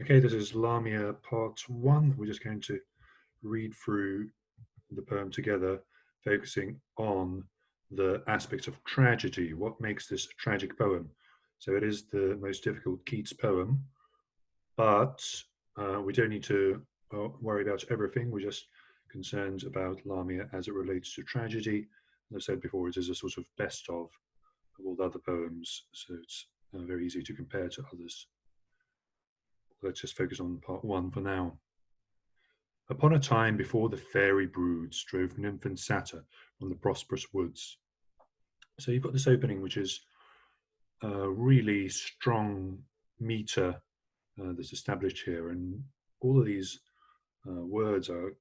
Okay, this is Lamia part 1. We're just going to read through the poem together, focusing on the aspects of tragedy. What makes this a tragic poem? So it is the most difficult Keats poem, but we don't need to worry about everything. We're just concerned about Lamia as it relates to tragedy. As I said before, it is a sort of best of all the other poems, so it's very easy to compare to others. Let's just focus on part 1 for now. Upon a time before the fairy broods drove nymph and satyr from the prosperous woods. So you've got this opening, which is a really strong meter that's established here, and all of these words are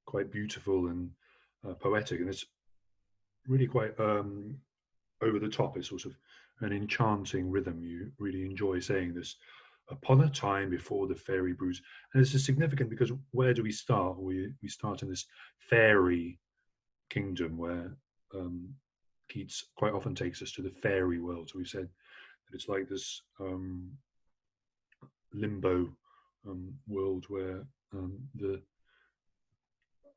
quite beautiful and poetic, and it's really quite over the top. It's sort of an enchanting rhythm. You really enjoy saying this. Upon a time before the fairy broods, and this is significant because where do we start? We start in this fairy kingdom where Keats quite often takes us to the fairy world. So we said that it's like this limbo world where the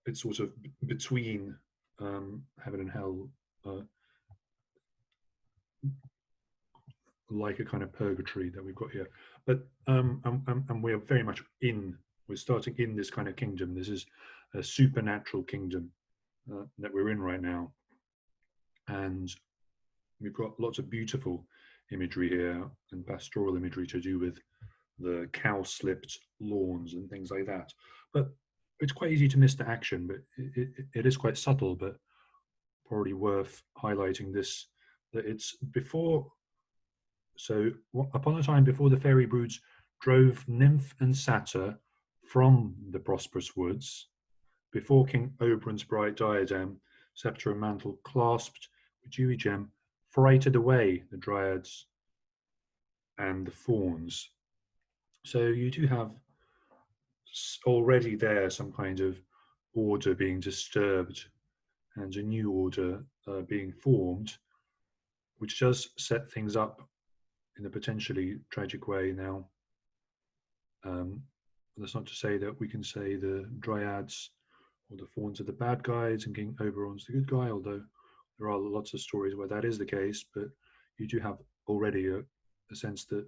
it's sort of between heaven and hell, like a kind of purgatory that we've got here. But and we're very much in. We're starting in this kind of kingdom. This is a supernatural kingdom that we're in right now, and we've got lots of beautiful imagery here and pastoral imagery to do with the cow-slipped lawns and things like that. But it's quite easy to miss the action, but it is quite subtle, but probably worth highlighting this, that it's before. So upon a time before the fairy broods drove nymph and satyr from the prosperous woods, before King Oberon's bright diadem, sceptre and mantle clasped with dewy gem, frighted away the dryads and the fauns. So you do have already there some kind of order being disturbed and a new order being formed, which does set things up in a potentially tragic way. Now, that's not to say that we can say the dryads or the fauns are the bad guys and King Oberon's the good guy, although there are lots of stories where that is the case. But you do have already a sense that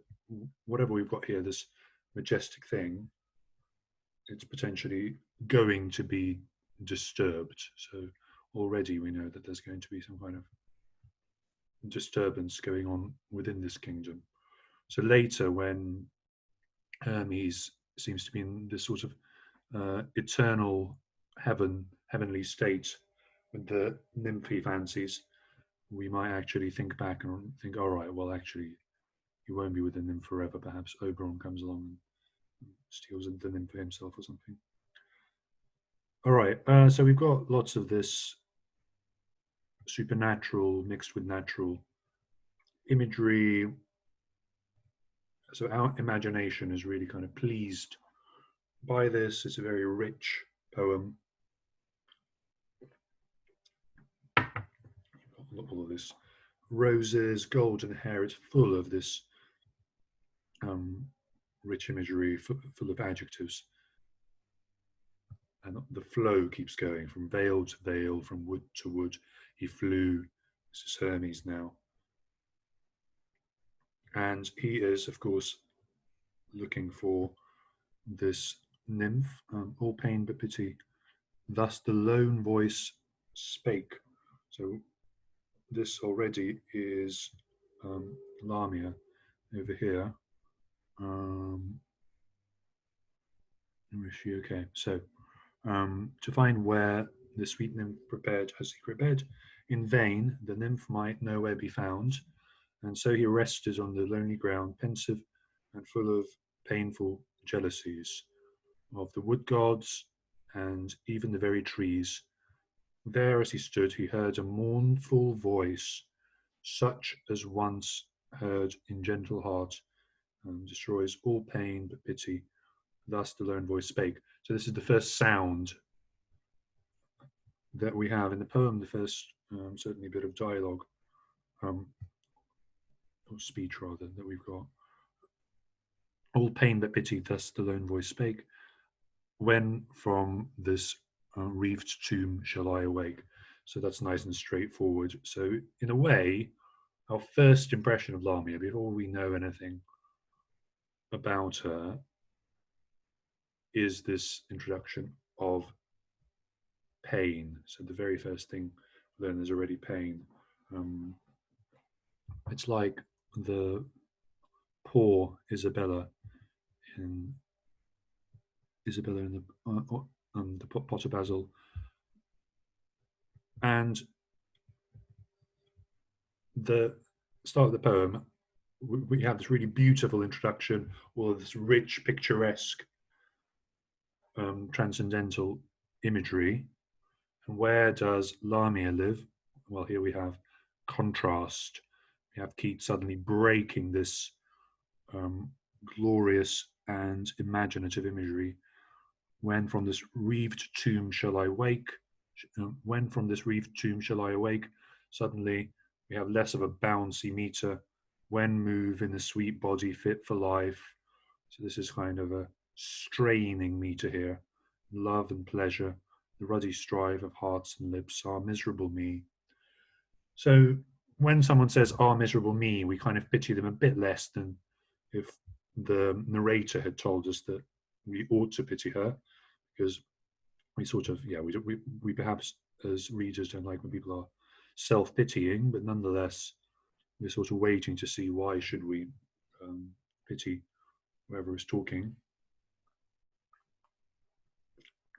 whatever we've got here, this majestic thing, it's potentially going to be disturbed. So already we know that there's going to be some kind of disturbance going on within this kingdom. So later, when Hermes seems to be in this sort of eternal heavenly state with the nymphy fancies, we might actually think back and think, all right, well, actually, he won't be with the nymph forever. Perhaps Oberon comes along and steals the nymph for himself or something. All right, so we've got lots of this supernatural mixed with natural imagery. So our imagination is really kind of pleased by this. It's a very rich poem. All of this roses, golden hair. It's full of this rich imagery, full of adjectives. And the flow keeps going from vale to vale, from wood to wood. He flew. This is Hermes now. And he is, of course, looking for this nymph, all pain but pity. Thus the lone voice spake. So this already is Lamia over here. Where is she? Okay, so to find where the sweet nymph prepared her secret bed, in vain the nymph might nowhere be found, and so he rested on the lonely ground, pensive and full of painful jealousies of the wood gods and even the very trees. There, as he stood, he heard a mournful voice, such as once heard in gentle heart, destroys all pain but pity. Thus the lone voice spake. So this is the first sound that we have in the poem, the first certainly bit of dialogue, or speech rather, that we've got. All pain but pity, thus the lone voice spake. When from this wreathed tomb shall I awake? So that's nice and straightforward. So in a way, our first impression of Lamia, before we know anything about her, is this introduction of pain. So the very first thing we learn is already pain. Um, it's like the poor in Isabella in the pot of basil, and the start of the poem. We have this really beautiful introduction, all of this rich, picturesque, transcendental imagery. And where does Lamia live? Well, here we have contrast. We have Keats suddenly breaking this um, glorious and imaginative imagery. When from this wreathed tomb shall I wake? When from this wreathed tomb shall I awake? Suddenly, we have less of a bouncy meter. When move in the sweet body fit for life. So this is kind of a straining meter here. Love and pleasure, the ruddy strive of hearts and lips, ah, miserable me. So when someone says, ah, miserable me, we kind of pity them a bit less than if the narrator had told us that we ought to pity her, because we sort of, yeah, we perhaps as readers don't like when people are self-pitying, but nonetheless, we're sort of waiting to see why should we pity whoever is talking.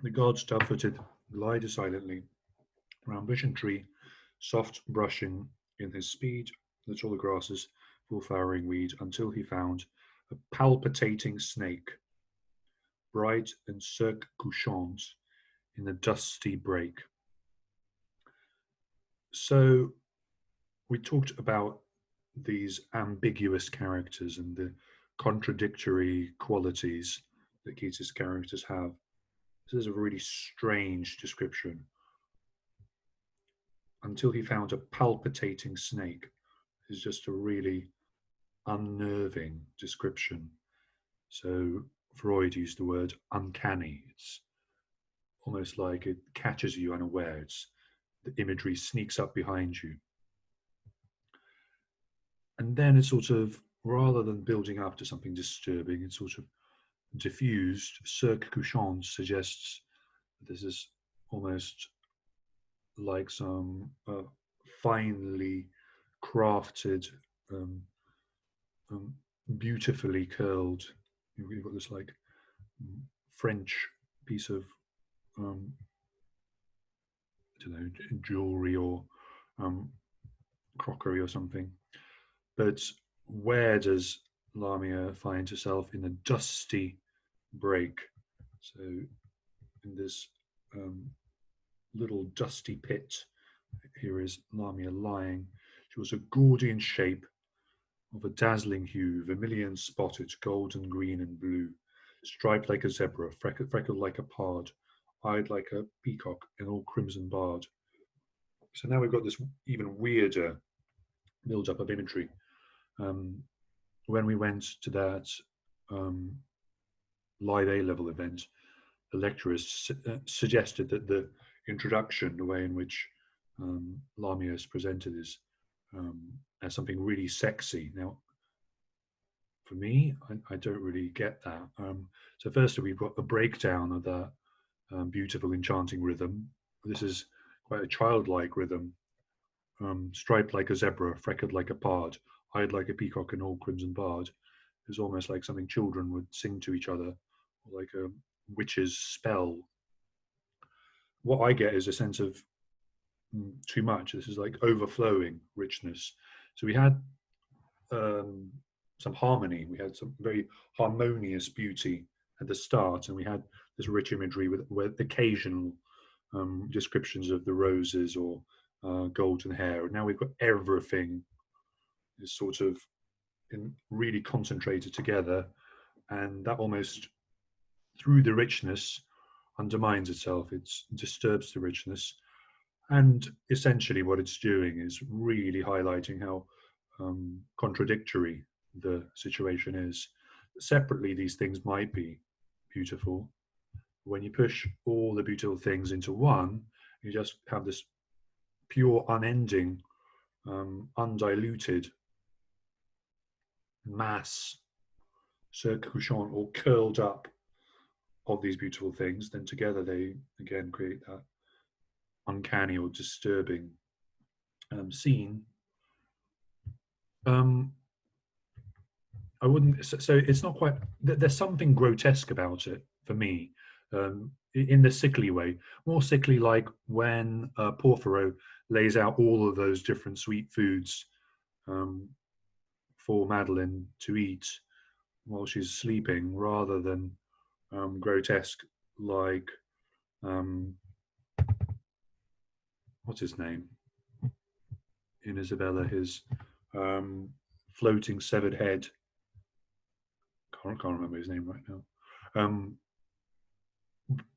The gods, dove-footed, glide silently round bush and tree, soft brushing in his speed, the taller grasses, full flowering weed, until he found a palpitating snake, bright and circumscient in the dusty brake. So we talked about these ambiguous characters and the contradictory qualities that Keats's characters have. This is a really strange description. Until he found a palpitating snake is just a really unnerving description. So Freud used the word uncanny. It's almost like it catches you unawares. The imagery sneaks up behind you. And then it's sort of, rather than building up to something disturbing, it's sort of diffused. Cirque couchant suggests this is almost like some finely crafted, um, um, beautifully curled. You've got this like French piece of I don't know, jewelry or um, crockery or something. But where does Lamia find herself? In a dusty break? So in this um, little dusty pit, here is Lamia lying. She was a Gordian shape of a dazzling hue, vermilion spotted, golden, green, and blue, striped like a zebra, freckled like a pard, eyed like a peacock, and all crimson barred. So now we've got this even weirder build-up of imagery. Um, when we went to that um, live A-level event, the lecturers suggested that the introduction, the way in which Lamia is presented, is as something really sexy. Now, for me, I don't really get that. So firstly, we've got a breakdown of that beautiful, enchanting rhythm. This is quite a childlike rhythm, striped like a zebra, freckled like a pard, eyed like a peacock, and all crimson barred. It's almost like something children would sing to each other, or like a witch's spell. What I get is a sense of too much. This is like overflowing richness. So we had some harmony. We had some very harmonious beauty at the start, and we had this rich imagery with occasional descriptions of the roses or golden hair. And now we've got everything is sort of really concentrated together, and that almost through the richness undermines itself. It disturbs the richness, and essentially what it's doing is really highlighting how contradictory the situation is. separately these things might be beautiful. When you push all the beautiful things into one, you just have this pure, unending, undiluted mass, circumscription, or curled up of these beautiful things. Then together they again create that uncanny or disturbing scene. I wouldn't. So it's not quite. There's something grotesque about it for me, in the sickly way. More sickly, like when Porphyro lays out all of those different sweet foods um, for Madeline to eat while she's sleeping, rather than grotesque, like what's his name in Isabella? His floating severed head. Can't remember his name right now. Um,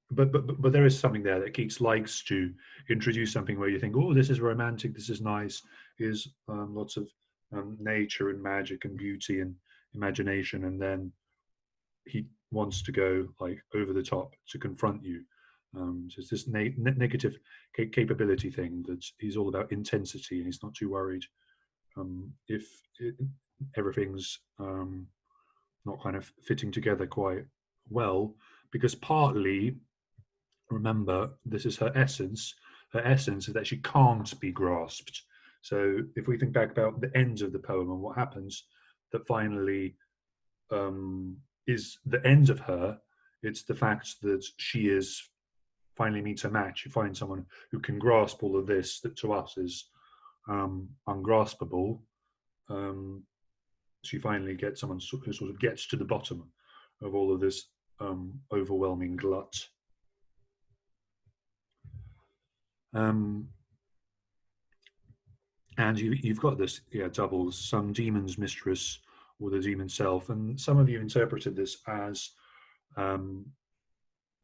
but there is something there that Keats likes to introduce something where you think, oh, this is romantic, this is nice. Is lots of nature and magic and beauty and imagination, and then he wants to go like over the top to confront you. So it's this negative capability thing that he's all about intensity, and he's not too worried if everything's not kind of fitting together quite well, because partly, remember, this is her essence. Her essence is that she can't be grasped. So if we think back about the end of the poem and what happens, that finally is the end of her, it's the fact that she is finally meets a match. You find someone who can grasp all of this that to us is ungraspable. She finally gets someone who sort of gets to the bottom of all of this overwhelming glut. And you've got this, doubles, some demon's mistress or the demon self, and some of you interpreted this as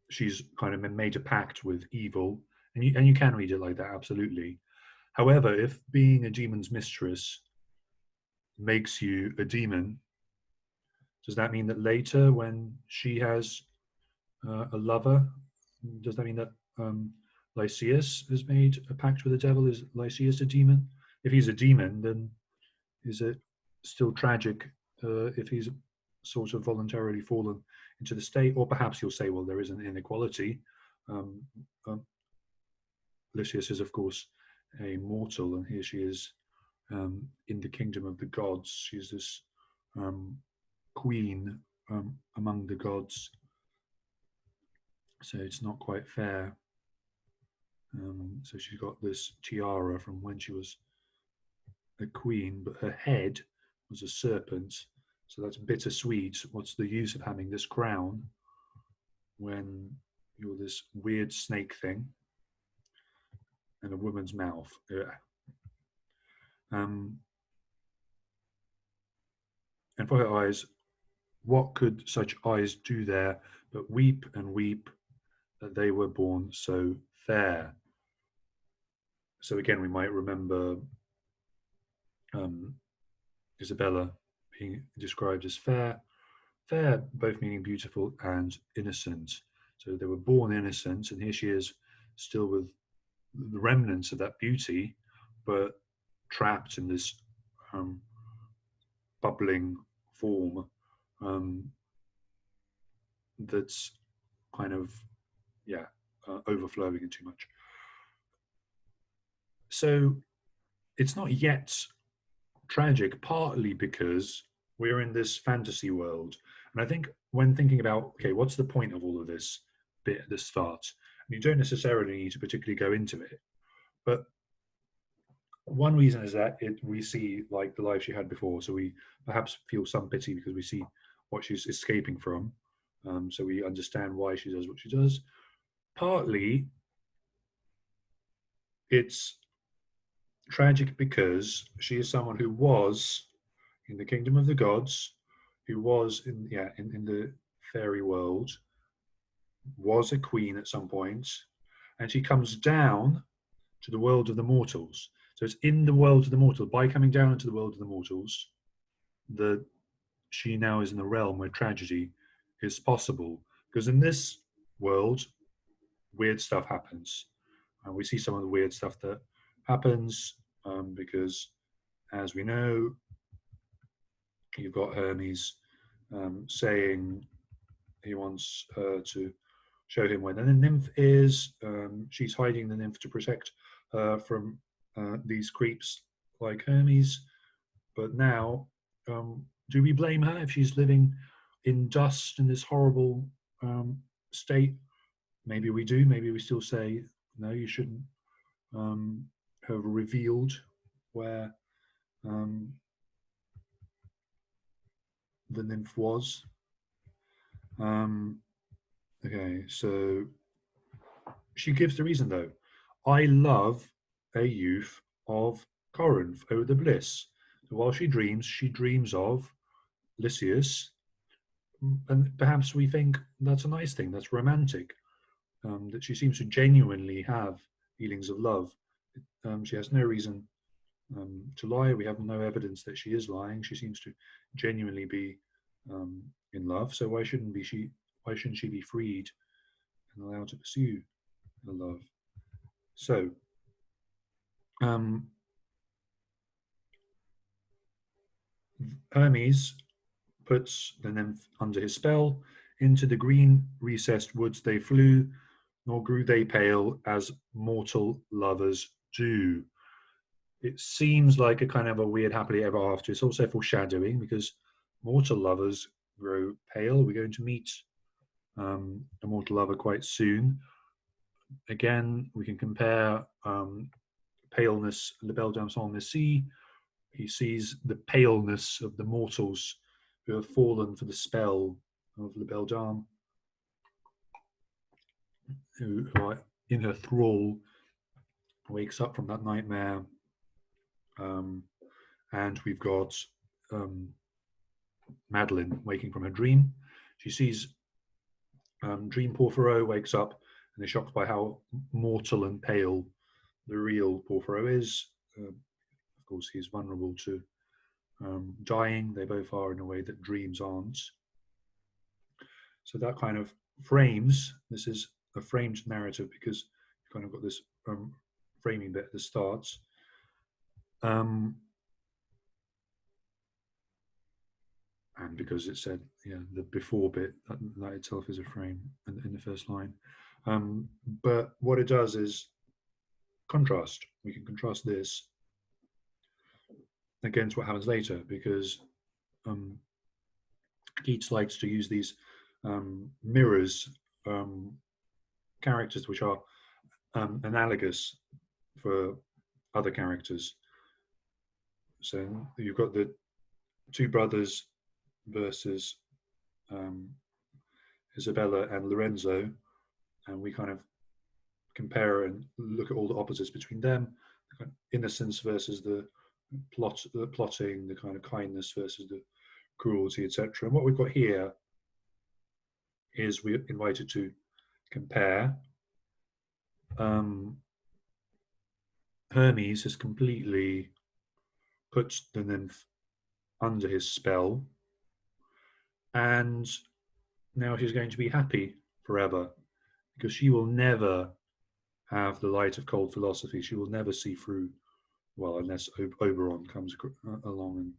she's kind of made a pact with evil, and you can read it like that, absolutely. However, if being a demon's mistress makes you a demon, does that mean that later, when she has a lover, does that mean that Lycius has made a pact with the devil? Is Lycius a demon? If he's a demon, then is it still tragic if he's sort of voluntarily fallen into the state? Or perhaps you'll say, well, there is an inequality. Lycius is, of course, a mortal, and here she is in the kingdom of the gods. She's this queen among the gods. So it's not quite fair. So she's got this tiara from when she was a queen, but her head was a serpent. So that's bittersweet. What's the use of having this crown when you're this weird snake thing and a woman's mouth? And for her eyes, what could such eyes do there but weep and weep that they were born so fair? So again, we might remember Isabella being described as fair, both meaning beautiful and innocent. So they were born innocent, and here she is still with the remnants of that beauty, but trapped in this bubbling form that's kind of, overflowing and too much. So it's not yet tragic, partly because we're in this fantasy world. And I think when thinking about, okay, what's the point of all of this bit at the start? And you don't necessarily need to particularly go into it. But one reason is that we see like the life she had before. So we perhaps feel some pity because we see what she's escaping from. So we understand why she does what she does. Partly, it's tragic because she is someone who was in the kingdom of the gods, who was in the fairy world, was a queen at some point, and she comes down to the world of the mortals. So it's in the world of the mortals. By coming down into the world of the mortals, the she now is in the realm where tragedy is possible. Because in this world, weird stuff happens. And we see some of the weird stuff that happens because, as we know, you've got Hermes saying he wants her to show him where the nymph is. She's hiding the nymph to protect her from these creeps like Hermes. But now, do we blame her if she's living in dust in this horrible state? Maybe we do. Maybe we still say, no, you shouldn't have revealed where um, the nymph was. Okay, so she gives the reason though. I love a youth of Corinth, oh the bliss. So while she dreams of Lycius, and perhaps we think that's a nice thing, that's romantic, that she seems to genuinely have feelings of love. She has no reason to lie. We have no evidence that she is lying. She seems to genuinely be in love. So why shouldn't she? Why shouldn't she be freed and allowed to pursue the love? So Hermes puts the nymph under his spell. Into the green recessed woods they flew, nor grew they pale as mortal lovers do. It seems like a kind of a weird happily ever after. It's also foreshadowing because mortal lovers grow pale. We're going to meet a mortal lover quite soon. Again, we can compare paleness, Le Belle Dame sans Merci. He sees the paleness of the mortals who have fallen for the spell of La Belle Dame, who are in her thrall, wakes up from that nightmare. And we've got Madeline waking from her dream. She sees Dream Porphyro, wakes up and is shocked by how mortal and pale the real Porphyro is. Of course, he's vulnerable to dying. They both are in a way that dreams aren't. So that kind of frames, this is a framed narrative because you've kind of got this framing bit at the start. And because it said, the before bit, that itself is a frame in the first line. But what it does is contrast. We can contrast this against what happens later because Keats likes to use these mirrors, characters which are analogous for other characters. So you've got the two brothers versus Isabella and Lorenzo, and we kind of compare and look at all the opposites between them, the kind of innocence versus the plotting, the kind of kindness versus the cruelty, etc. And what we've got here is we're invited to compare. Hermes has completely put the nymph under his spell, and now she's going to be happy forever because she will never have the light of cold philosophy. She will never see through, well, unless Oberon comes along and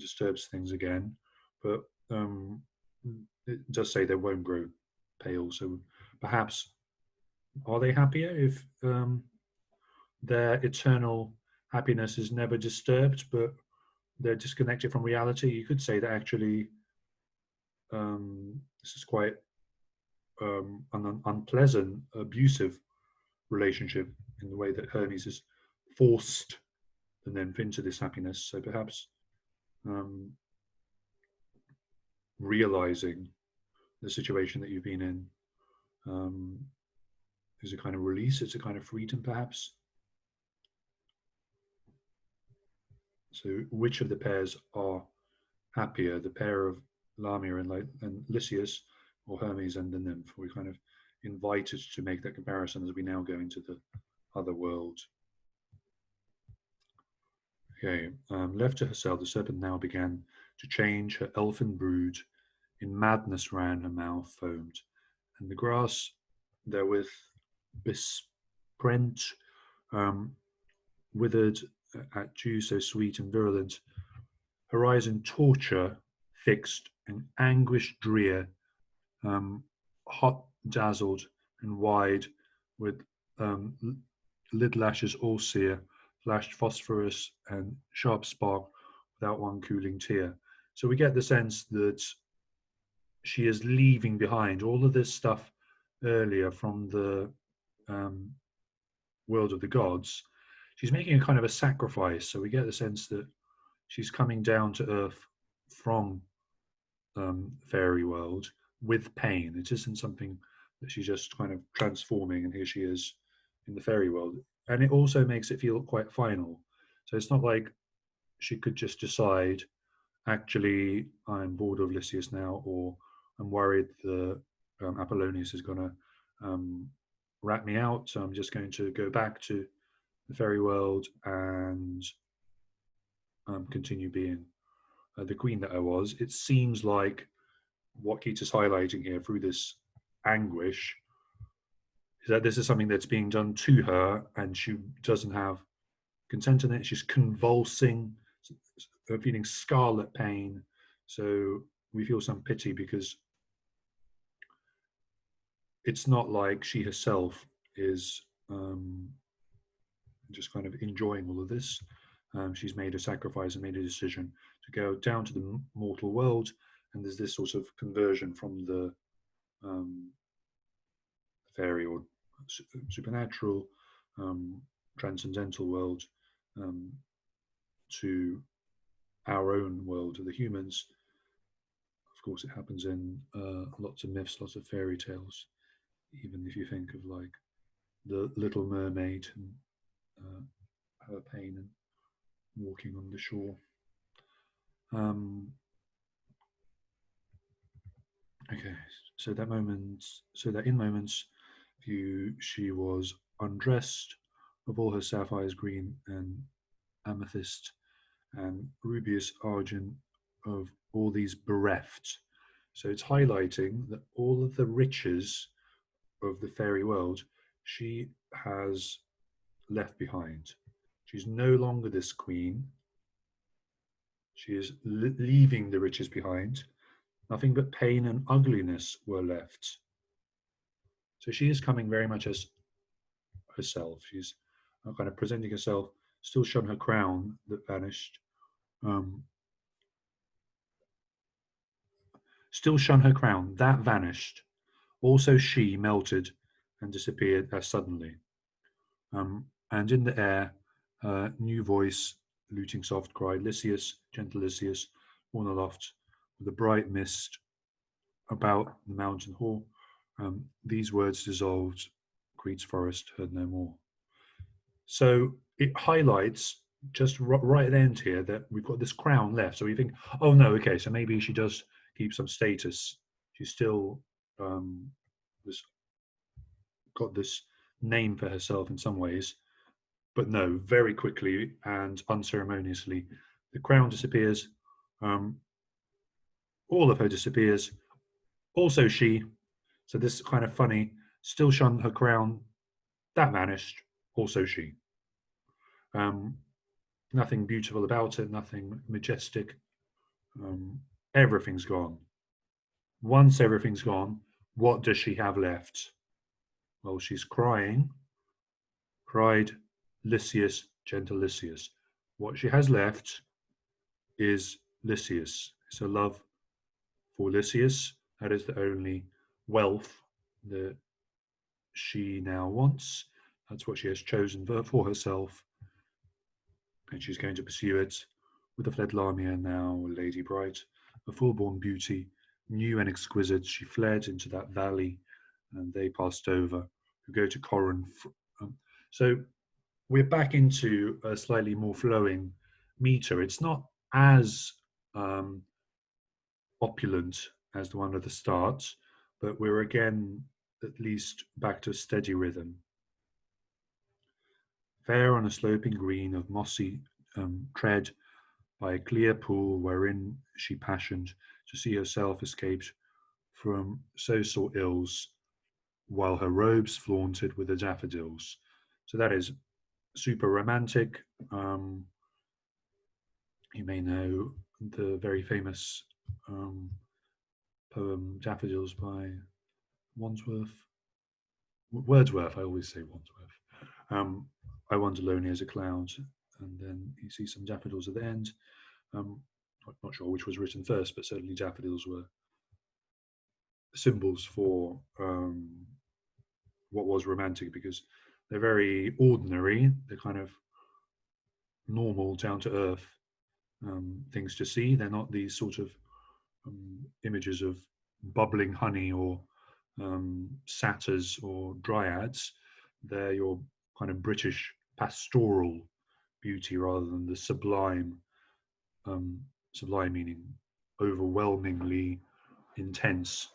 disturbs things again. But it does say they won't grow pale. So perhaps, are they happier if their eternal happiness is never disturbed, but they're disconnected from reality? You could say that actually this is quite an unpleasant, abusive relationship in the way that Hermes has forced the nymph into this happiness. So perhaps realizing the situation that you've been in is a kind of release, it's a kind of freedom perhaps. So which of the pairs are happier, the pair of Lamia and Lycius, or Hermes and the nymph? We're kind of invited to make that comparison as we now go into the other world. Okay, left to herself, the serpent now began to change her elfin brood. In madness ran her mouth foamed, and the grass therewith besprent, um, withered at dew so sweet and virulent. Horizon torture fixed, and anguish drear, um, hot dazzled and wide, with um, lid lashes all sear, flashed phosphorus and sharp spark without one cooling tear. So we get the sense that she is leaving behind all of this stuff earlier from the um, world of the gods. She's making a kind of a sacrifice. So we get the sense that she's coming down to earth from fairy world with pain. It isn't something that she's just kind of transforming, and here she is in the fairy world. And it also makes it feel quite final. So it's not like she could just decide, actually, I'm bored of Lycius now, or I'm worried the Apollonius is going to rat me out, so I'm just going to go back to the fairy world and continue being the queen that I was. It seems like what Keats is highlighting here through this anguish is that this is something that's being done to her, and she doesn't have consent in it. She's convulsing, feeling scarlet pain. So we feel some pity, because it's not like she herself is just kind of enjoying all of this. She's made a sacrifice and made a decision to go down to the mortal world, and there's this sort of conversion from the fairy or supernatural, transcendental world to our own world of the humans. Of course, it happens in lots of myths, lots of fairy tales. Even if you think of like the Little Mermaid and her pain and walking on the shore. Okay, so that in moments, she was undressed of all her sapphires green and amethyst and rubious argent, of all these bereft. So it's highlighting that all of the riches of the fairy world she has left behind. She's no longer this queen. She is leaving the riches behind. Nothing but pain and ugliness were left. So she is coming very much as herself. She's kind of presenting herself, still shone her crown that vanished. Still shone her crown that vanished. Also she melted and disappeared as suddenly. And in the air, new voice, luting soft, cried, Lycius, gentle Lycius, borne aloft with a bright mist about the mountain hall. These words dissolved, Crete's forest heard no more. So it highlights just right at the end here that we've got this crown left. So we think, oh no, okay, so maybe she does keep some status. She's still got this name for herself in some ways. But no, very quickly and unceremoniously, the crown disappears. All of her disappears. Also she. So this is kind of funny. Still shone her crown. That vanished. Also she. Nothing beautiful about it. Nothing majestic. Everything's gone. Once everything's gone, what does she have left? Well, she's crying. Cried Lycius, gentle Lycius. What she has left is Lycius. It's a love for Lycius. That is the only wealth that she now wants. That's what she has chosen for herself. And she's going to pursue it with the fled Lamia, now Lady Bright, a full-born beauty, new and exquisite. She fled into that valley, and they passed over, who go to Corinth. So we're back into a slightly more flowing meter. It's not as opulent as the one at the start, but we're again at least back to a steady rhythm. Fair on a sloping green of mossy tread, by a clear pool wherein she passioned to see herself escaped from so sore ills, while her robes flaunted with the daffodils. So that is super romantic. You may know the very famous um, poem Daffodils by Wandsworth. Wordsworth, I always say Wandsworth. I wander lonely as a cloud, and then you see some daffodils at the end. Um, not sure which was written first, but certainly daffodils were symbols for what was romantic because they're very ordinary. They're kind of normal, down to earth things to see. They're not these sort of images of bubbling honey or satyrs or dryads. They're your kind of British pastoral beauty rather than the sublime, um, sublime meaning overwhelmingly intense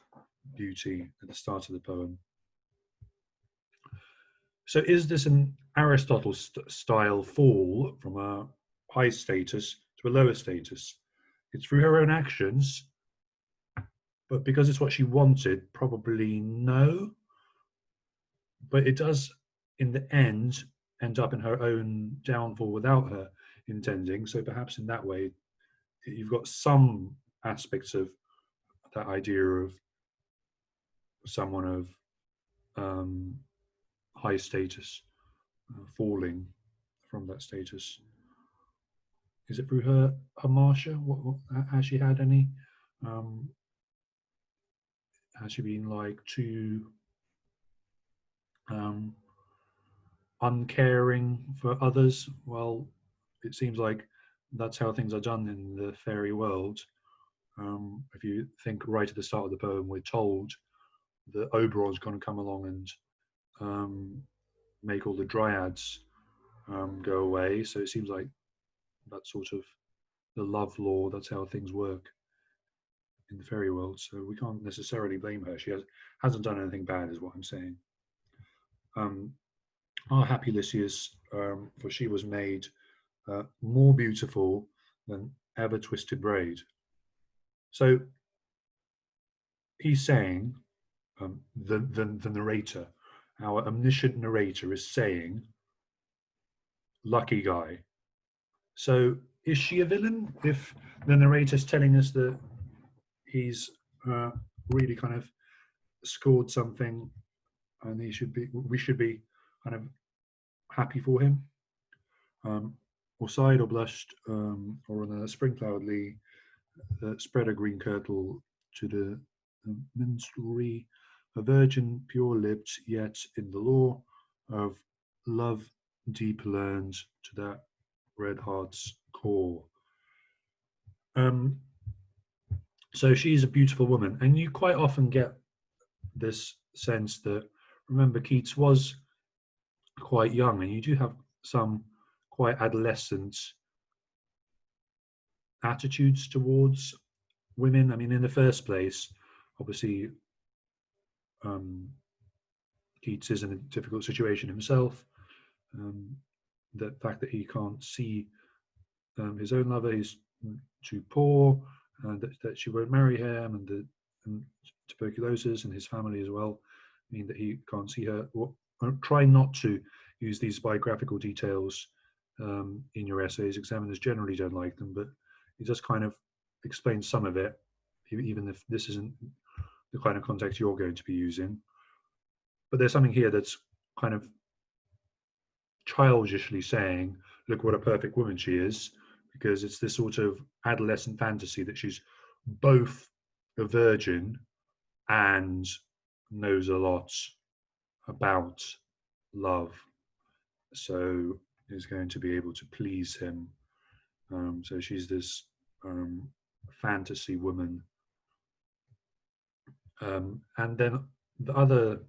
beauty at the start of the poem. So, is this an Aristotle style fall from a high status to a lower status? It's through her own actions, but because it's what she wanted, probably no. But it does, in the end up in her own downfall without her intending. So perhaps in that way, you've got some aspects of that idea of someone of um, high status falling from that status. Is it through her Marcia? Has she had any? Um, has she been like too um, uncaring for others? Well, it seems like that's how things are done in the fairy world. If you think right at the start of the poem, we're told that Oberon's going to come along and make all the dryads go away. So it seems like that's sort of the love law. That's how things work in the fairy world. So we can't necessarily blame her. She hasn't done anything bad, is what I'm saying. Um, our happy Lycius, for she was made more beautiful than ever twisted braid. So he's saying, the narrator, our omniscient narrator is saying, lucky guy. So is she a villain if the narrator's telling us that he's really kind of scored something and we should be kind of happy for him? Or sighed or blushed, or on a spring cloud lee, spread a green kirtle to the minstrelsy, a virgin pure-lipped, yet in the law of love deep learned to that red heart's core. Um, so she's a beautiful woman, and you quite often get this sense that, remember, Keats was quite young, and you do have some quite adolescent attitudes towards women. I mean, in the first place, obviously, um, Keats is in a difficult situation himself. Um, the fact that he can't see his own lover is too poor, and that she won't marry him, and tuberculosis and his family as well mean that he can't see her. Try not to use these biographical details in your essays. Examiners generally don't like them, but he just kind of explains some of it, even if this isn't the kind of context you're going to be using. But there's something here that's kind of childishly saying, look what a perfect woman she is, because it's this sort of adolescent fantasy that she's both a virgin and knows a lot about love, so is going to be able to please him. So she's this fantasy woman. And then the other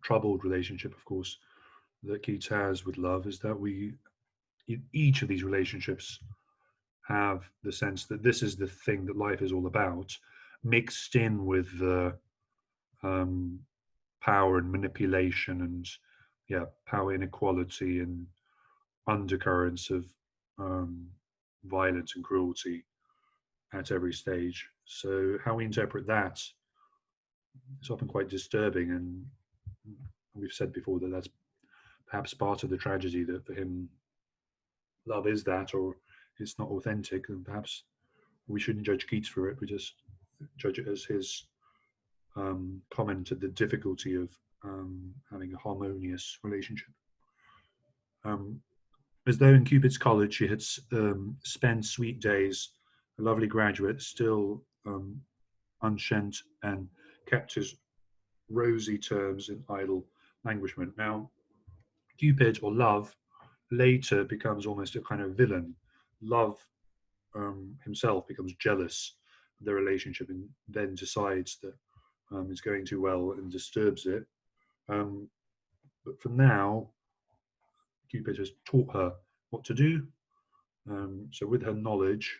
troubled relationship, of course, that Keats has with love is that we, in each of these relationships, have the sense that this is the thing that life is all about, mixed in with the um, power and manipulation and power inequality and undercurrents of um, violence and cruelty at every stage. So how we interpret that is often quite disturbing, and we've said before that that's perhaps part of the tragedy, that for him love is that, or it's not authentic, and perhaps we shouldn't judge Keats for it. We just judge it as his comment at the difficulty of having a harmonious relationship. Um, as though in Cupid's college she had spent sweet days, a lovely graduate, still unshent, and kept his rosy terms in idle languishment. Now, Cupid, or love, later becomes almost a kind of villain. Love himself becomes jealous of the relationship, and then decides that it's going too well and disturbs it. Um, but for now, Cupid has taught her what to do. So, with her knowledge,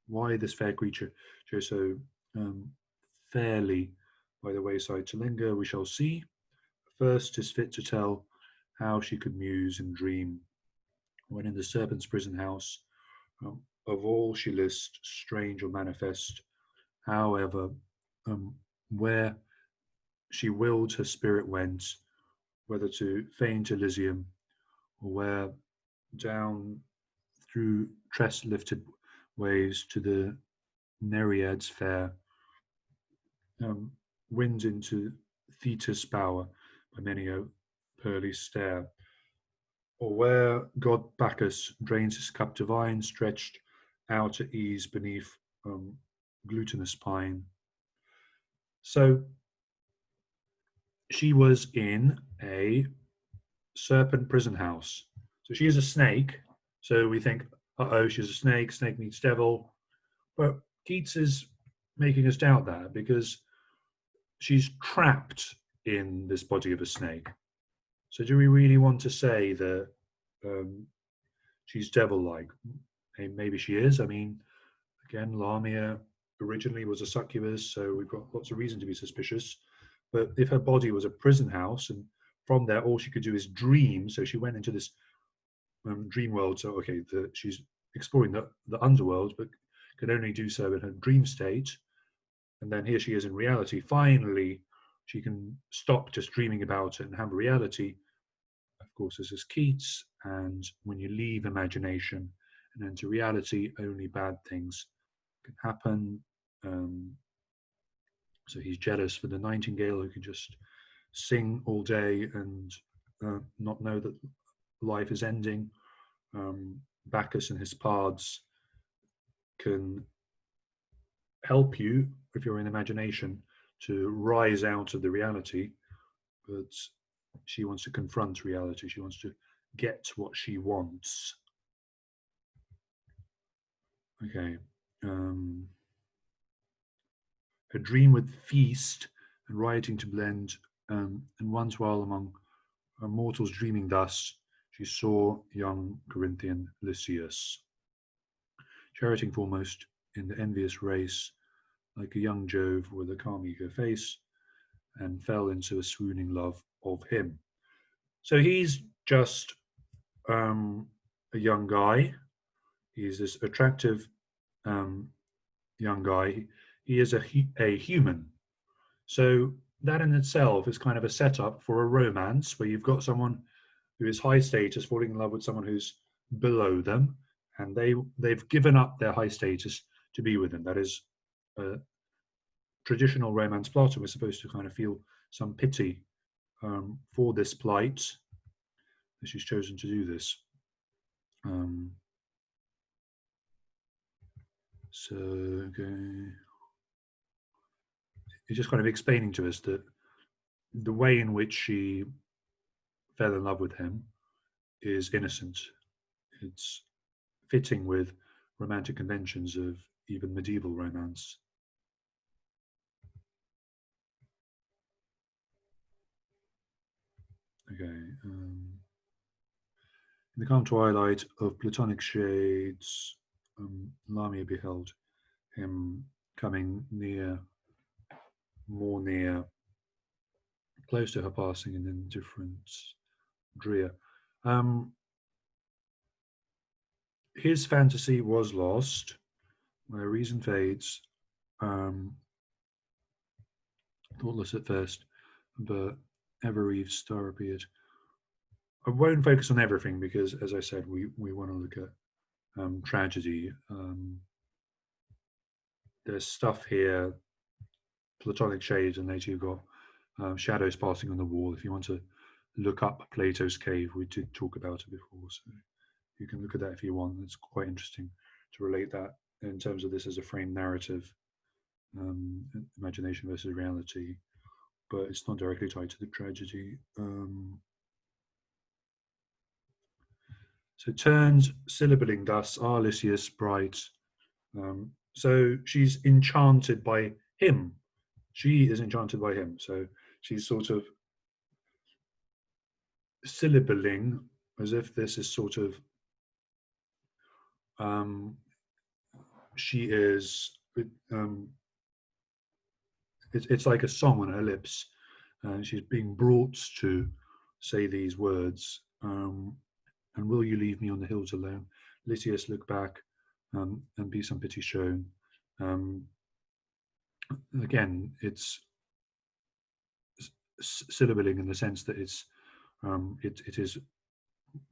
why this fair creature chose so um, fairly by the wayside to linger, we shall see. First, 'tis fit to tell how she could muse and dream when in the serpent's prison house. Of all she list, strange or manifest, however, where she willed her spirit went, whether to faint Elysium, or where down through tress-lifted ways to the Nereids fair, um, winds into Thetis' bower by many a pearly stair, or where god Bacchus drains his cup divine, stretched out at ease beneath glutinous pine. So she was in a serpent prison house. So she is a snake. So we think, uh-oh, she's a snake, snake meets devil. But Keats is making us doubt that, because she's trapped in this body of a snake. So do we really want to say that um, she's devil-like? Hey, maybe she is. I mean, again, Lamia originally was a succubus, so we've got lots of reason to be suspicious. But if her body was a prison house, and from there all she could do is dream, so she went into this dream world. So okay, she's exploring the underworld, but could only do so in her dream state. And then here she is in reality. Finally, she can stop just dreaming about it and have reality. Of course, this is Keats, and when you leave imagination and enter reality, only bad things can happen. Um, so he's jealous for the nightingale who can just sing all day and not know that life is ending. Bacchus and his pards can help you, if you're in imagination, to rise out of the reality, but she wants to confront reality. She wants to get what she wants. Okay. Her dream would feast and rioting to blend, and once while among mortals dreaming thus, she saw young Corinthian Lycius, charioting foremost in the envious race, like a young Jove with a calm eager face, and fell into a swooning love of him. So he's just a young guy. He's this attractive um, young guy. He is a human. So that in itself is kind of a setup for a romance where you've got someone who is high status falling in love with someone who's below them, and they've given up their high status to be with him. That is a traditional romance plot, and we're supposed to kind of feel some pity for this plight that she's chosen to do this. Um, so okay. He's just kind of explaining to us that the way in which she fell in love with him is innocent. It's fitting with romantic conventions of even medieval romance. Okay. In the calm twilight of platonic shades, Lamia beheld him coming near, more near, close to her, passing in indifference drear. Um, his fantasy was lost. My reason fades. Um, thoughtless at first, but ever Eve's star appeared. I won't focus on everything because, as I said, we want to look at tragedy. There's stuff here, Platonic shades, and later you've got shadows passing on the wall. If you want to look up Plato's cave, we did talk about it before, so you can look at that if you want. It's quite interesting to relate that in terms of this as a frame narrative, imagination versus reality, but it's not directly tied to the tragedy. So turns syllabling thus, are Lycius bright. So she's enchanted by him. She is enchanted by him. So she's sort of syllabling as if this is sort of um, she is it's like a song on her lips. She's being brought to say these words. And will you leave me on the hills alone? Lycius, look back, and be some pity shown. Um, Again, it's syllabling in the sense that it is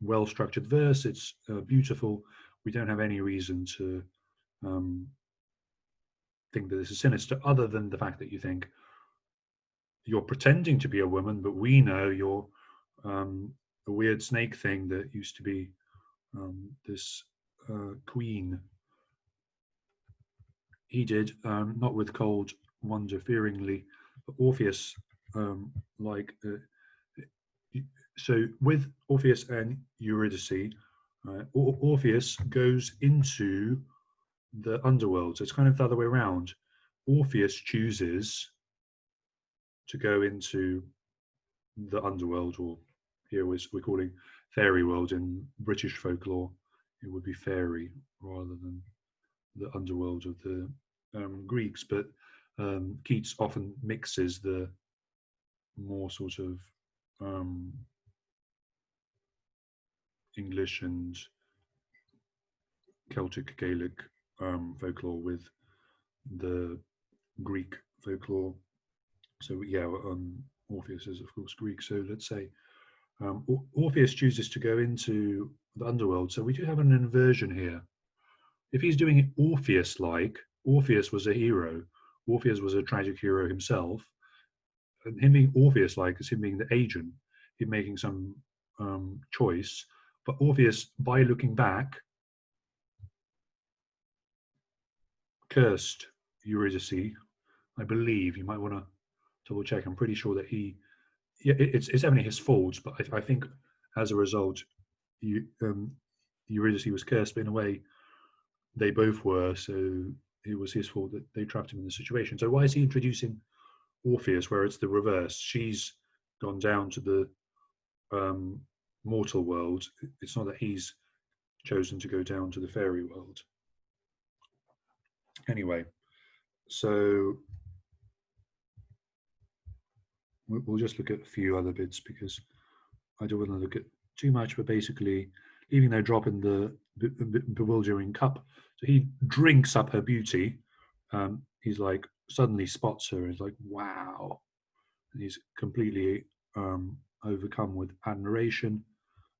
well structured verse. It's beautiful. We don't have any reason to um, think that this is sinister, other than the fact that you think you're pretending to be a woman, but we know you're a weird snake thing that used to be this queen. He did, not with cold wonder fearingly, but Orpheus, like so with Orpheus and Eurydice, Orpheus goes into the underworld. So it's kind of the other way around. Orpheus chooses to go into the underworld, or here we're calling fairy world in British folklore. It would be fairy rather than the underworld of the Greeks. But Keats often mixes the more sort of English and Celtic Gaelic folklore with the Greek folklore. So yeah, Orpheus is of course Greek. So let's say Orpheus chooses to go into the underworld. So we do have an inversion here. If he's doing it Orpheus-like, Orpheus was a hero. Orpheus was a tragic hero himself. And him being Orpheus-like is him being the agent, him making some choice. But Orpheus, by looking back, cursed Eurydice. I believe you might want to double check. I'm pretty sure that it's definitely his fault, but I think as a result, Eurydice was cursed, but in a way, they both were. So it was his fault that they trapped him in the situation. So why is he introducing Orpheus, where it's the reverse? She's gone down to the mortal world. It's not that he's chosen to go down to the fairy world. Anyway, so we'll just look at a few other bits because I don't want to look at too much, but basically leaving their drop in the bewildering cup. So he drinks up her beauty. He's like, suddenly spots her and is like, wow. And he's completely overcome with admiration.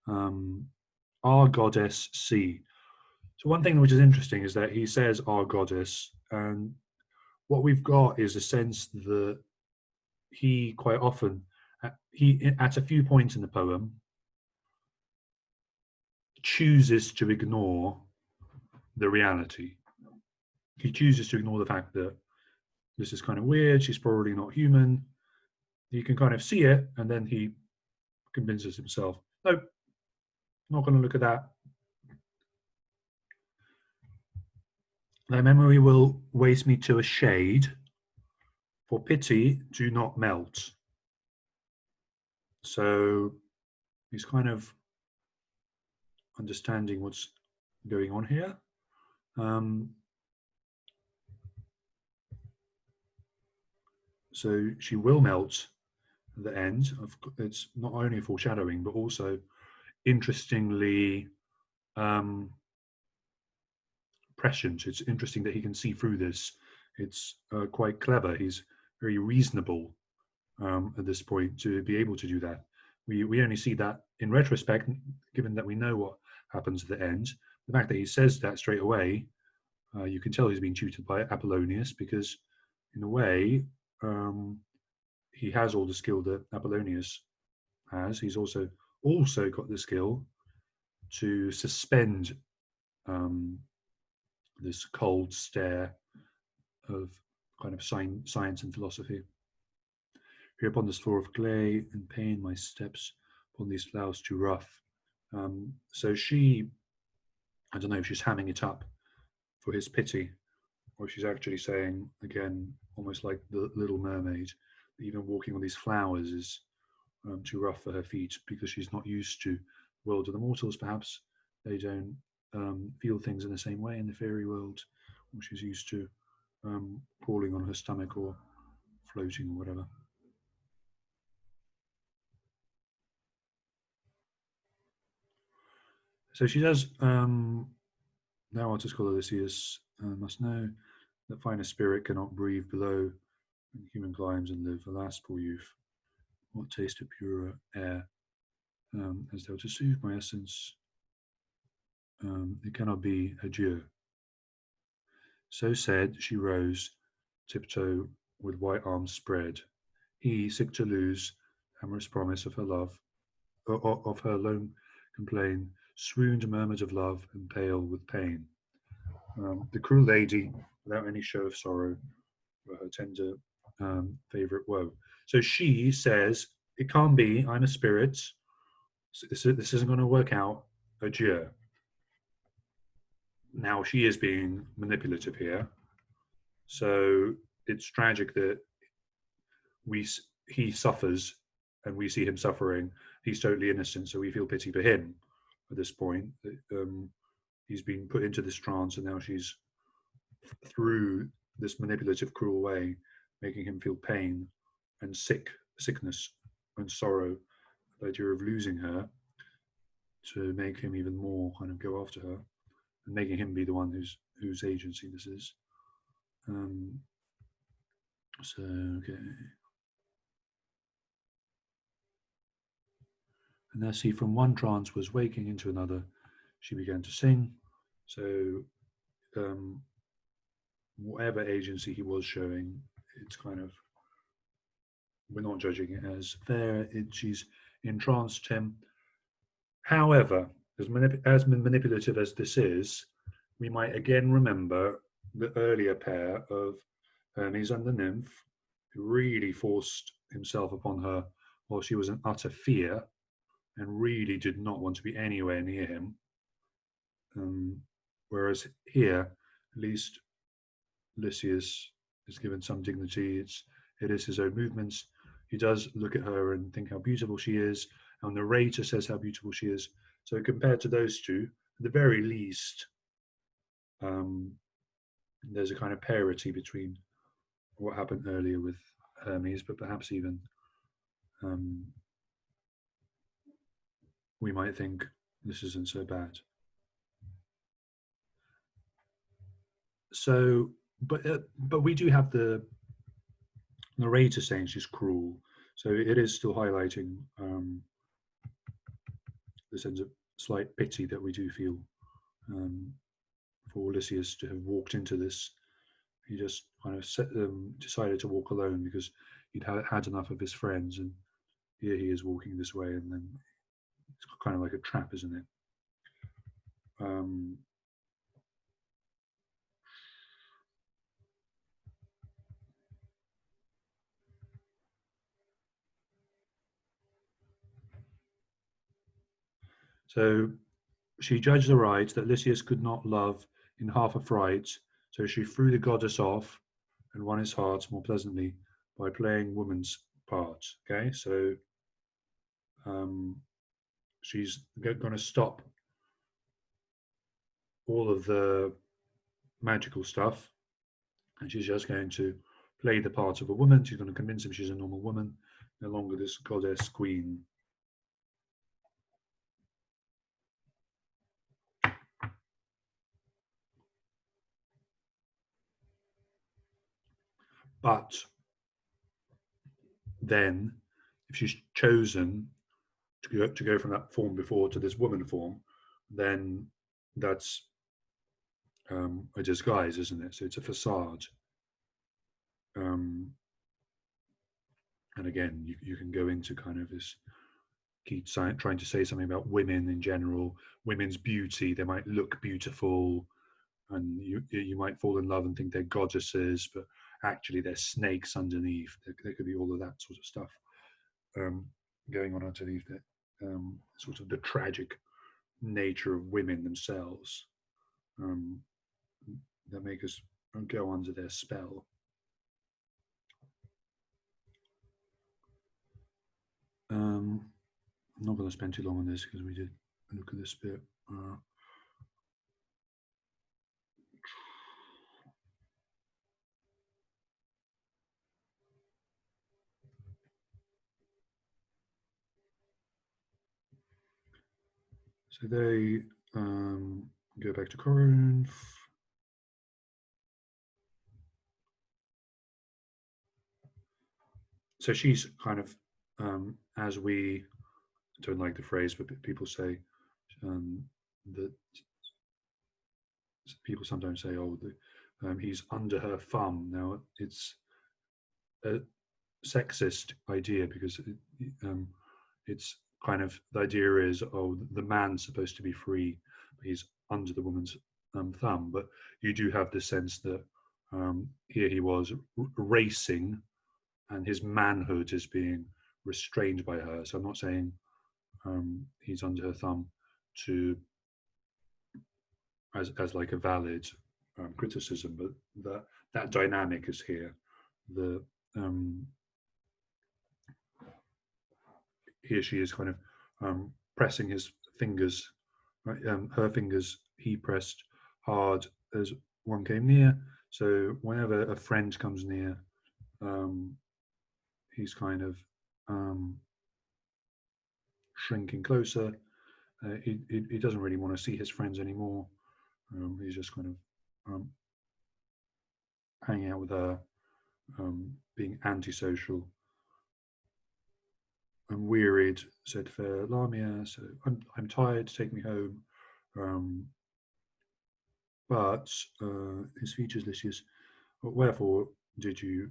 Our goddess see. So one thing which is interesting is that he says our goddess, and what we've got is a sense that he quite often, he at a few points in the poem, chooses to ignore the reality. He chooses to ignore the fact that this is kind of weird, she's probably not human. He can kind of see it, and then he convinces himself, nope, not going to look at that. Thy memory will waste me to a shade. For pity, do not melt. So he's kind of understanding what's going on here. So she will melt at the end. It's not only foreshadowing, but also interestingly prescient. It's interesting that he can see through this. It's quite clever. He's very reasonable at this point to be able to do that. We only see that in retrospect, given that we know what happens at the end. The fact that he says that straight away, you can tell he's been tutored by Apollonius, because in a way, he has all the skill that Apollonius has. He's also got the skill to suspend this cold stare of kind of science and philosophy. Here upon this floor of clay and pain, my steps upon these flowers too rough. So she, I don't know if she's hamming it up for his pity, or she's actually saying, again, almost like the Little Mermaid, that even walking on these flowers is too rough for her feet, because she's not used to the world of the mortals. Perhaps they don't feel things in the same way in the fairy world, or she's used to crawling on her stomach or floating or whatever. So she does, thou artist called Lycius, must know that finer spirit cannot breathe below when human climbs and live. Alas, poor youth, what taste of purer air, as thou to soothe my essence, it cannot be. Adieu. So said, she rose, tiptoe with white arms spread. He, sick to lose, amorous promise of her love, of her lone complain, swooned, murmured of love, and pale with pain. The cruel lady, without any show of sorrow, for her tender favourite woe. So she says, it can't be, I'm a spirit, this isn't going to work out, adieu. Now she is being manipulative here, so it's tragic that he suffers and we see him suffering. He's totally innocent, so we feel pity for him at this point. He's been put into this trance, and now she's, through this manipulative, cruel way, making him feel pain and sickness and sorrow, the idea of losing her, to make him even more kind of go after her, and making him be the one whose agency this is. So okay. And as he from one trance was waking into another, she began to sing. So whatever agency he was showing, it's kind of, we're not judging it as fair. She's entranced him. However, as manipulative as this is, we might again remember the earlier pair of Hermes and the nymph, who really forced himself upon her while she was in utter fear and really did not want to be anywhere near him. Whereas here, at least Lycius is given some dignity. It is his own movements. He does look at her and think how beautiful she is, and the narrator says how beautiful she is. So compared to those two, at the very least, there's a kind of parity between what happened earlier with Hermes, but perhaps even we might think this isn't so bad. So, but we do have the narrator saying she's cruel, so it is still highlighting the sense of slight pity that we do feel for Lycius to have walked into this. He just kind of decided to walk alone because he'd had enough of his friends, and here he is walking this way, and then it's kind of like a trap, isn't it? So she judged aright that Lycius could not love in half a fright, so she threw the goddess off and won his heart more pleasantly by playing woman's part. Okay, so she's going to stop all of the magical stuff, and she's just going to play the part of a woman. She's going to convince him she's a normal woman, no longer this goddess queen. But then, if she's chosen to go from that form before to this woman form, then that's a disguise, isn't it? So it's a facade. Um, and again, you can go into kind of this Keats trying to say something about women in general, women's beauty. They might look beautiful, and you might fall in love and think they're goddesses, but actually they're snakes underneath. There could be all of that sort of stuff um, going on underneath it. Sort of the tragic nature of women themselves um, that make us go under their spell. I'm not going to spend too long on this because we did look at this bit. So they go back to Corinth. So she's kind of, as we don't like the phrase, but people say that people sometimes say, "Oh, he's under her thumb." Now it's a sexist idea because it's kind of the idea is, oh, the man's supposed to be free, but he's under the woman's thumb. But you do have the sense that here he was racing, and his manhood is being restrained by her. So I'm not saying he's under her thumb to as like a valid criticism, but that dynamic is here. The here she is kind of pressing his fingers, right? Her fingers he pressed hard as one came near. So whenever a friend comes near, um, he's kind of shrinking closer. He doesn't really want to see his friends anymore. He's just kind of hanging out with her, being antisocial. I'm wearied, said fair Lamia. So I'm tired. Take me home. Um, but his features, Lycius. Wherefore did you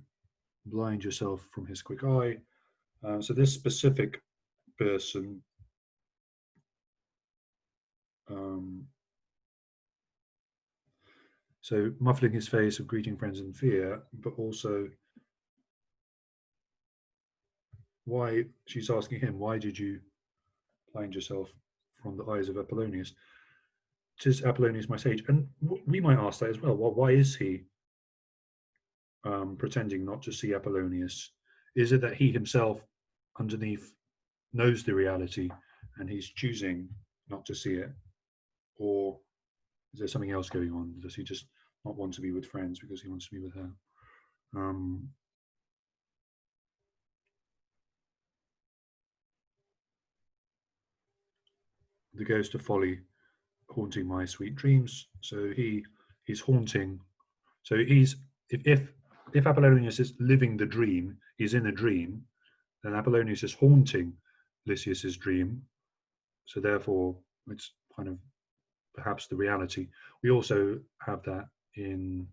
blind yourself from his quick eye? So this specific person um, so muffling his face of greeting friends in fear, but also why she's asking him, why did you blind yourself from the eyes of Apollonius? Tis Apollonius my sage. And we might ask that as well. Why is he pretending not to see Apollonius? Is it that he himself underneath knows the reality and he's choosing not to see it? Or is there something else going on? Does he just not want to be with friends because he wants to be with her? The ghost of folly haunting my sweet dreams. So he's haunting. So he's if Apollonius is living the dream, he's in a dream, then Apollonius is haunting Lycius's dream. So therefore, it's kind of perhaps the reality. We also have that in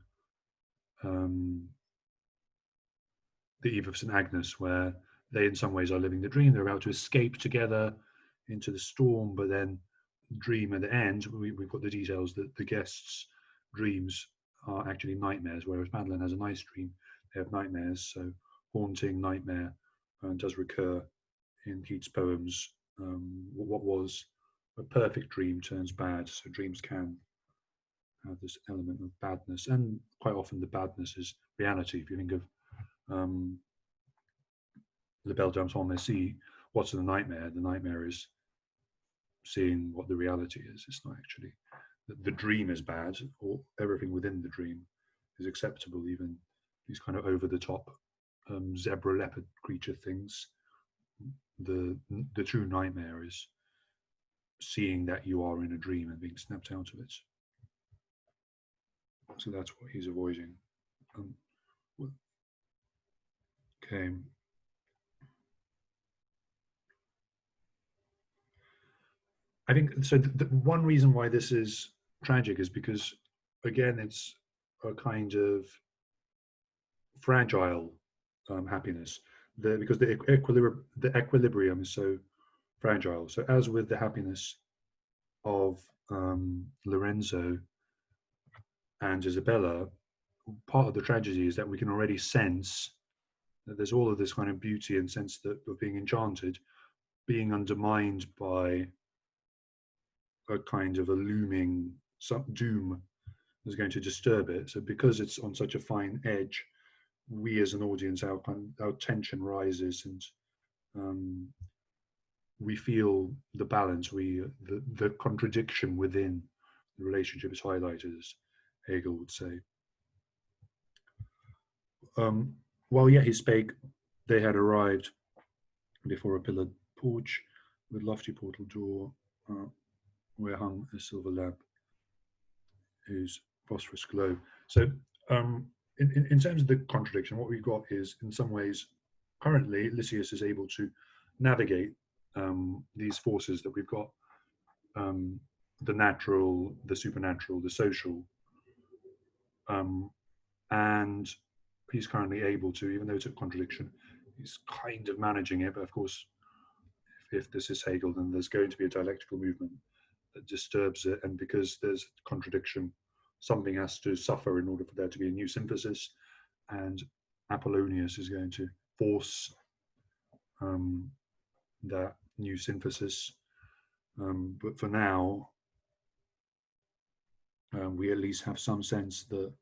the Eve of St. Agnes, where they in some ways are living the dream. They're about to escape together into the storm, but then dream at the end, we've got the details that the guests' dreams are actually nightmares, whereas Madeline has a nice dream. They have nightmares, so haunting nightmare does recur in Keats' poems. What was a perfect dream turns bad, so dreams can have this element of badness, and quite often the badness is reality. If you think of the Belle Dame sans Merci, what's the nightmare? The nightmare is seeing what the reality is. It's not actually the dream is bad, or everything within the dream is acceptable, even these kind of over the top zebra leopard creature things. The true nightmare is seeing that you are in a dream and being snapped out of it. So that's what he's avoiding. Okay. I think so. The one reason why this is tragic is because, again, it's a kind of fragile happiness. Because the equilibrium is so fragile. So, as with the happiness of Lorenzo and Isabella, part of the tragedy is that we can already sense that there's all of this kind of beauty and sense that of being enchanted, being undermined by a kind of a looming doom is going to disturb it. So because it's on such a fine edge, we as an audience, our tension rises, and um, we feel the balance. The contradiction within the relationship is highlighted, as Hegel would say. While yet he spake, they had arrived before a pillared porch with lofty portal door, where hung a silver lamp whose phosphorus glow. So, in terms of the contradiction, what we've got is, in some ways, currently Lycius is able to navigate these forces that we've got, the natural, the supernatural, the social, and he's currently able to, even though it's a contradiction, he's kind of managing it. But of course, if this is Hegel, then there's going to be a dialectical movement that disturbs it, and because there's contradiction, something has to suffer in order for there to be a new synthesis, and Apollonius is going to force that new synthesis. But for now, we at least have some sense that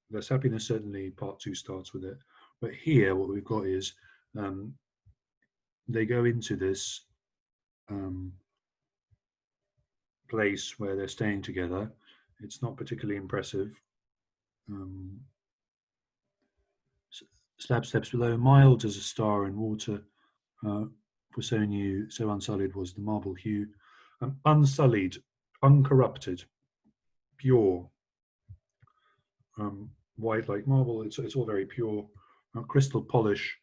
there's happiness. Certainly, part two starts with it. But here, what we've got is they go into this place where they're staying together. It's not particularly impressive. Slab steps below, mild as a star in water, for so new, so unsullied was the marble hue. Unsullied, uncorrupted, pure, white like marble. It's all very pure, crystal polish,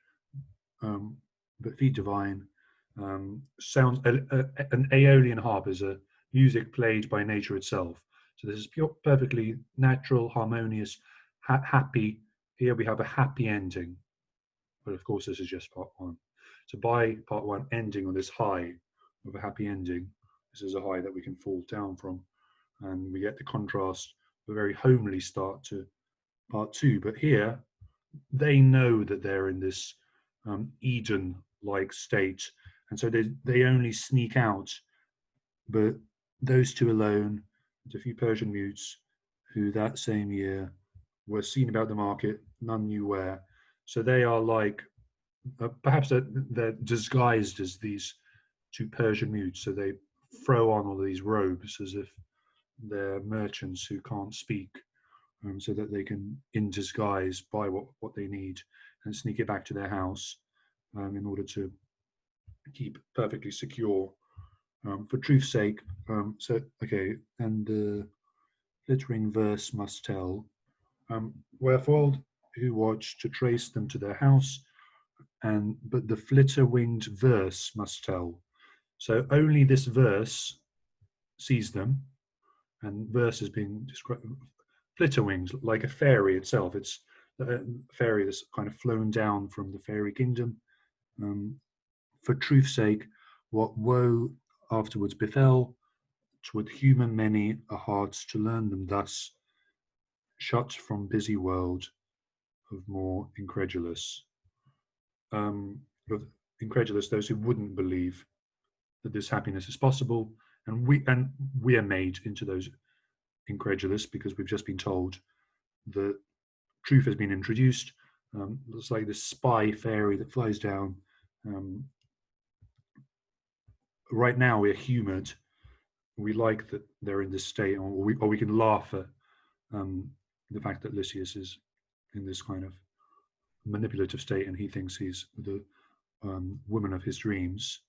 but feet divine. Sounds an Aeolian harp is a music played by nature itself. So this is pure, perfectly natural, harmonious, happy. Here we have a happy ending, but of course this is just part one. So by part one ending on this high of a happy ending, this is a high that we can fall down from, and we get the contrast, a very homely start to part two. But here, they know that they're in this Eden-like state, and so they only sneak out. But those two alone, and a few Persian mutes, who that same year were seen about the market, none knew where. So they are like, perhaps they're disguised as these two Persian mutes. So they throw on all these robes as if they're merchants who can't speak, so that they can, in disguise, buy what they need and sneak it back to their house in order to keep perfectly secure. For truth's sake, so, okay, and the glittering verse must tell, wherefore who watch to trace them to their house, but the flitter-winged verse must tell. So only this verse sees them, and verse is being described, flitter wings, like a fairy itself. It's a fairy that's kind of flown down from the fairy kingdom. For truth's sake, what woe afterwards befell, 'twould humour many a hearts to learn them thus, shut from busy world of more incredulous. Of incredulous, those who wouldn't believe that this happiness is possible, and we are made into those incredulous because we've just been told that truth has been introduced. It's like this spy fairy that flies down. Right now, we're humoured. We like that they're in this state, or we can laugh at the fact that Lycius is in this kind of manipulative state, and he thinks he's the woman of his dreams.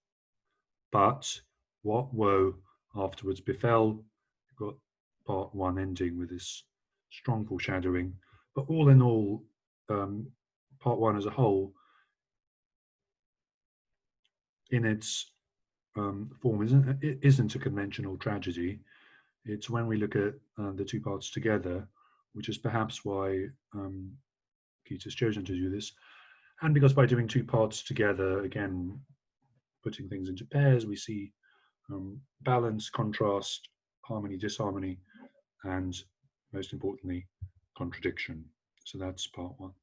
But what woe afterwards befell? You've got part one ending with this strong foreshadowing. But all in all, part one as a whole, in its form, isn't a conventional tragedy. It's when we look at the two parts together, which is perhaps why Keats has chosen to do this. And because by doing two parts together, again, putting things into pairs, we see balance, contrast, harmony, disharmony, and most importantly, contradiction. So that's part one.